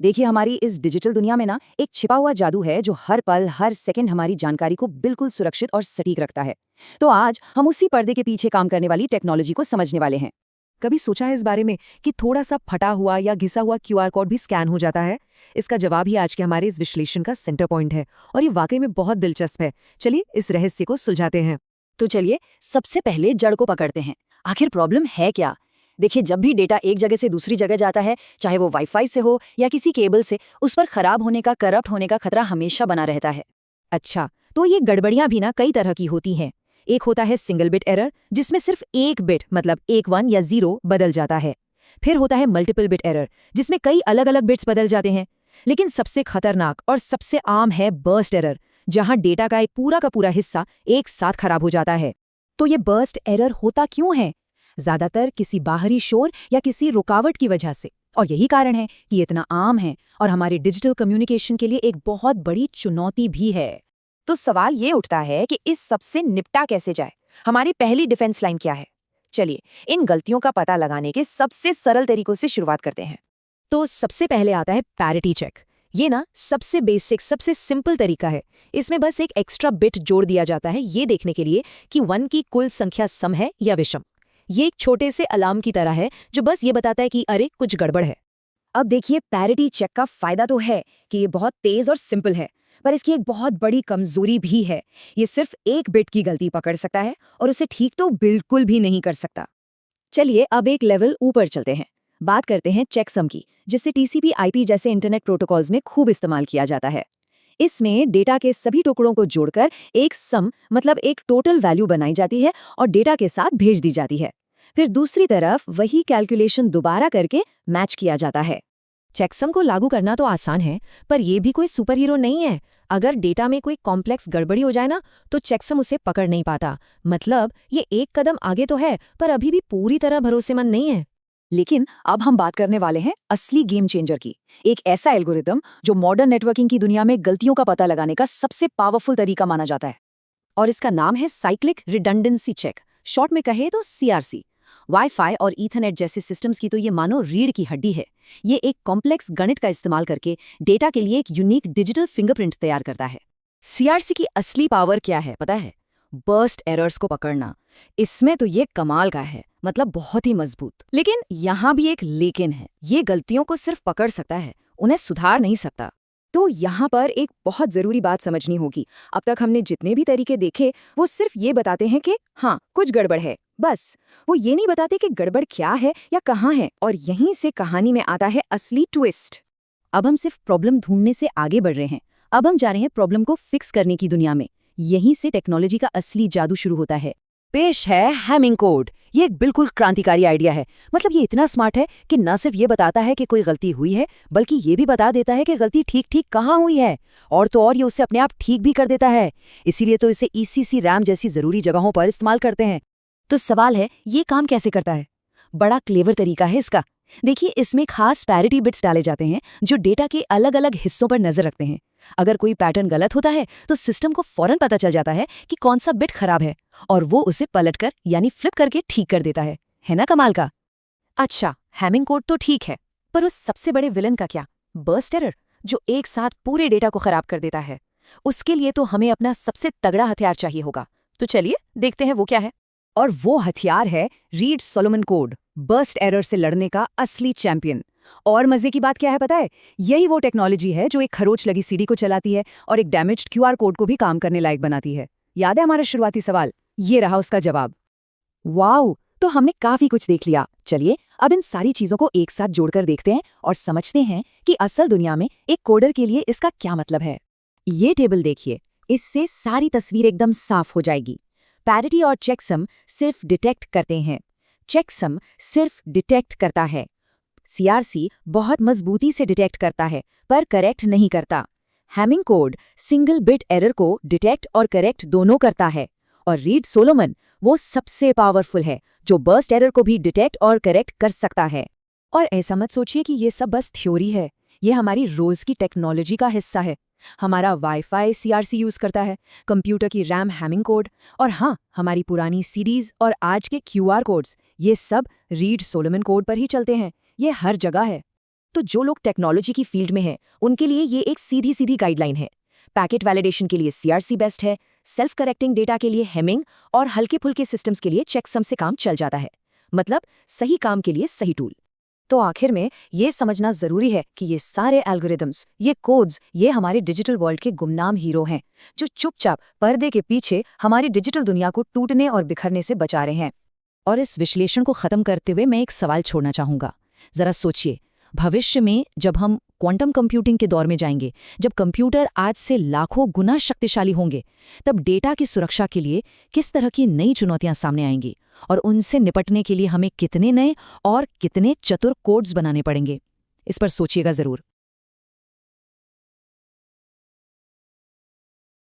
देखिए, हमारी इस डिजिटल दुनिया में ना एक छिपा हुआ जादू है जो हर पल हर सेकंड हमारी जानकारी को बिल्कुल सुरक्षित और सटीक रखता है। तो आज हम उसी पर्दे के पीछे काम करने वाली टेक्नोलॉजी को समझने वाले हैं। कभी सोचा है इस बारे में कि थोड़ा सा फटा हुआ या घिसा हुआ क्यूआर कोड भी स्कैन हो जाता है? इसका जवाब ही आज के हमारे इस विश्लेषण का सेंटर पॉइंट है और ये वाकई में बहुत दिलचस्प है। चलिए इस रहस्य को सुलझाते हैं। तो चलिए सबसे पहले जड़ को पकड़ते हैं। आखिर प्रॉब्लम है क्या? देखिए, जब भी डेटा एक जगह से दूसरी जगह जाता है, चाहे वो वाईफाई से हो या किसी केबल से, उस पर खराब होने का, करप्ट होने का खतरा हमेशा बना रहता है। अच्छा, तो ये गड़बड़ियां भी ना कई तरह की होती हैं। एक होता है सिंगल बिट एरर, जिसमें सिर्फ एक बिट मतलब एक 1 या 0 बदल जाता है। फिर होता है मल्टीपल बिट एरर, जिसमें कई अलग अलग बिट्स बदल जाते हैं। लेकिन सबसे खतरनाक और सबसे आम है बर्स्ट एरर, जहां डेटा का एक पूरा का पूरा हिस्सा एक साथ खराब हो जाता है। तो ये बर्स्ट एरर होता क्यों है? ज्यादातर किसी बाहरी शोर या किसी रुकावट की वजह से। और यही कारण है कि ये इतना आम है और हमारे डिजिटल कम्युनिकेशन के लिए एक बहुत बड़ी चुनौती भी है। तो सवाल ये उठता है कि इस सब से निपटा कैसे जाए? हमारी पहली डिफेंस लाइन क्या है? चलिए इन गलतियों का पता लगाने के सबसे सरल तरीकों से शुरुआत करते हैं। तो सबसे पहले आता है पैरिटी चेक। ये ना सबसे बेसिक, सबसे सिंपल तरीका है। इसमें बस एक एक्स्ट्रा बिट जोड़ दिया जाता है ये देखने के लिए कि 1 की कुल संख्या सम है या विषम। ये एक छोटे से अलार्म की तरह है जो बस ये बताता है कि अरे कुछ गड़बड़ है। अब देखिए, पैरिटी चेक का फायदा तो है कि ये बहुत तेज और सिंपल है, पर इसकी एक बहुत बड़ी कमजोरी भी है। ये सिर्फ एक बिट की गलती पकड़ सकता है और उसे ठीक तो बिल्कुल भी नहीं कर सकता। चलिए अब एक लेवल ऊपर चलते हैं। बात करते हैं चेकसम की, जिसे टीसीपी आईपी जैसे इंटरनेट प्रोटोकॉल्स में खूब इस्तेमाल किया जाता है। इसमें डेटा के सभी टुकड़ों को जोड़कर एक सम मतलब एक टोटल वैल्यू बनाई जाती है और डेटा के साथ भेज दी जाती है। फिर दूसरी तरफ वही कैलकुलेशन दोबारा करके मैच किया जाता है। चेकसम को लागू करना तो आसान है, पर यह भी कोई सुपर हीरो नहीं है। अगर डेटा में कोई कॉम्प्लेक्स गड़बड़ी हो जाए ना, तो चेकसम उसे पकड़ नहीं पाता। मतलब ये एक कदम आगे तो है, पर अभी भी पूरी तरह भरोसेमंद नहीं है। लेकिन अब हम बात करने वाले हैं असली गेम चेंजर की। एक ऐसा एल्गोरिदम जो मॉडर्न नेटवर्किंग की दुनिया में गलतियों का पता लगाने का सबसे पावरफुल तरीका माना जाता है। और इसका नाम है साइक्लिक रिडंडेंसी चेक, शॉर्ट में कहे तो सीआरसी। वाईफाई और ईथरनेट जैसे सिस्टम्स की तो ये मानो रीढ़ की हड्डी है। ये एक कॉम्प्लेक्स गणित का इस्तेमाल करके डेटा के लिए एक यूनिक डिजिटल फिंगरप्रिंट तैयार करता है। सीआरसी की असली पावर क्या है पता है? बर्स्ट एरर्स को पकड़ना। इसमें तो ये कमाल का है, मतलब बहुत ही मजबूत। लेकिन यहाँ भी एक लेकिन है, ये गलतियों को सिर्फ पकड़ सकता है, उन्हें सुधार नहीं सकता। तो यहाँ पर एक बहुत जरूरी बात समझनी होगी। अब तक हमने जितने भी तरीके देखे वो सिर्फ ये बताते हैं कि हाँ कुछ गड़बड़ है, बस। वो ये नहीं बताते कि गड़बड़ क्या है या कहाँ है। और यहीं से कहानी में आता है असली ट्विस्ट। अब हम सिर्फ प्रॉब्लम ढूंढने से आगे बढ़ रहे हैं, अब हम जा रहे हैं प्रॉब्लम को फिक्स करने की दुनिया में। यहीं से टेक्नोलॉजी का असली जादू शुरू होता है। पेश है हैमिंग कोड। ये एक बिल्कुल क्रांतिकारी आइडिया है। मतलब ये इतना स्मार्ट है कि न सिर्फ ये बताता है कि कोई गलती हुई है, बल्कि ये भी बता देता है कि गलती ठीक ठीक कहाँ हुई है। और तो और ये उसे अपने आप ठीक भी कर देता है। इसीलिए तो इसे ईसीसी रैम जैसी जरूरी जगहों पर इस्तेमाल करते हैं। तो सवाल है, ये काम कैसे करता है? बड़ा क्लेवर तरीका है इसका। देखिए, इसमें खास पैरिटी बिट्स डाले जाते हैं जो डेटा के अलग अलग हिस्सों पर नजर रखते हैं। अगर कोई पैटर्न गलत होता है तो सिस्टम को फौरन पता चल जाता है कि कौन सा बिट खराब है, और वो उसे पलटकर यानी फ्लिप करके ठीक कर देता है ना कमाल का? अच्छा, हैमिंग कोड तो ठीक है, पर उस सबसे बड़े विलन का क्या? बर्स्ट एरर, जो एक साथ पूरे डेटा को खराब कर देता है। उसके लिए तो हमें अपना सबसे तगड़ा हथियार चाहिए होगा। तो चलिए देखते हैं वो क्या है। और वो हथियार है read Solomon code, burst error से लड़ने का असली चैंपियन। और मजे की बात क्या है पता है? यही वो टेक्नोलॉजी है जो एक खरोच लगी सीडी को चलाती है और एक डैमेज्ड क्यूआर कोड को भी काम करने लायक बनाती है। याद है हमारा शुरुआती सवाल? ये रहा उसका जवाब। वाओ, तो हमने काफी कुछ देख लिया। चलिए अब इन सारी चीजों को एक साथ जोड़कर देखते हैं और समझते हैं कि असल दुनिया में एक कोडर के लिए इसका क्या मतलब है। ये टेबल देखिए, इससे सारी तस्वीर एकदम साफ हो जाएगी। पैरिटी और चेकसम सिर्फ डिटेक्ट करते हैं, चेकसम सिर्फ डिटेक्ट करता है। सीआरसी बहुत मजबूती से डिटेक्ट करता है पर करेक्ट नहीं करता। Hamming code single bit error को डिटेक्ट और करेक्ट दोनों करता है। और रीड सोलोमन वो सबसे पावरफुल है जो बर्स्ट एरर को भी डिटेक्ट और करेक्ट कर सकता है। और ऐसा मत सोचिए कि ये सब बस थ्योरी है, ये हमारी रोज की टेक्नोलॉजी का हिस्सा है। हमारा वाईफाई सीआरसी यूज करता है, कंप्यूटर की रैम हैमिंग कोड, और हाँ, हमारी पुरानी सीडीज और आज के क्यूआर कोड्स, ये सब रीड सोलोमन कोड पर ही चलते हैं। ये हर जगह है। तो जो लोग टेक्नोलॉजी की फील्ड में हैं, उनके लिए ये एक सीधी सीधी गाइडलाइन है। पैकेट वैलिडेशन के लिए सीआरसी बेस्ट है, सेल्फ करेक्टिंग डेटा के लिए हेमिंग और हल्के फुल्के सिस्टम्स के लिए चेकसम से काम चल जाता है। मतलब सही काम के लिए सही टूल। तो आखिर में ये समझना जरूरी है कि ये सारे एल्गोरिदम्स, ये कोड्स, ये हमारे डिजिटल वर्ल्ड के गुमनाम हीरो हैं, जो चुपचाप पर्दे के पीछे हमारी डिजिटल दुनिया को टूटने और बिखरने से बचा रहे हैं। और इस विश्लेषण को खत्म करते हुए मैं एक सवाल छोड़ना चाहूंगा। जरा सोचिए, भविष्य में जब हम क्वांटम कंप्यूटिंग के दौर में जाएंगे, जब कंप्यूटर आज से लाखों गुना शक्तिशाली होंगे, तब डेटा की सुरक्षा के लिए किस तरह की नई चुनौतियां सामने आएंगी और उनसे निपटने के लिए हमें कितने नए और कितने चतुर कोड्स बनाने पड़ेंगे। इस पर सोचिएगा जरूर।